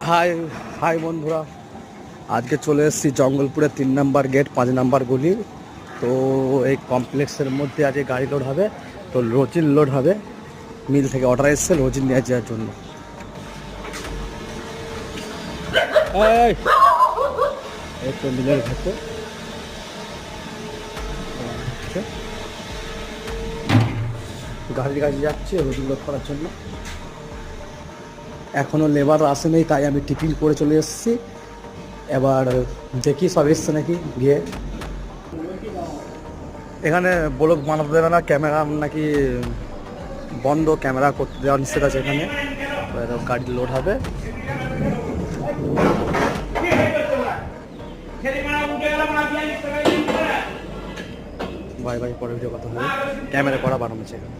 High high বন্ধুরা, আজকে চলে এসেছি জঙ্গলপুরের 3 নম্বর গেট 5 নম্বর গলি। তো এই কমপ্লেক্সের মধ্যে আজকে গাড়ি লোড হবে। তো রোজিন লোড হবে, মিল থেকে অর্ডার এসেছে রোজিন নিয়ে যাওয়ার জন্য। এই তো মিলের ভেতর গাড়ি যাচ্ছে রোজিন লোড করার জন্য। এখনো লেবার আসেনি, তাই আমি টিফিন করে চলে এসেছি। এবার দেখি সব এসছে নাকি। গিয়ে এখানে ব্লগ বানাতে দেবে না, ক্যামেরা নাকি বন্ধ, ক্যামেরা করতে দেওয়া নিষেধ আছে এখানে। গাড়ি লোড হবে। ভাই পরে ভিডিও কথা হবে, ক্যামেরা করা বানানো আছে এখানে।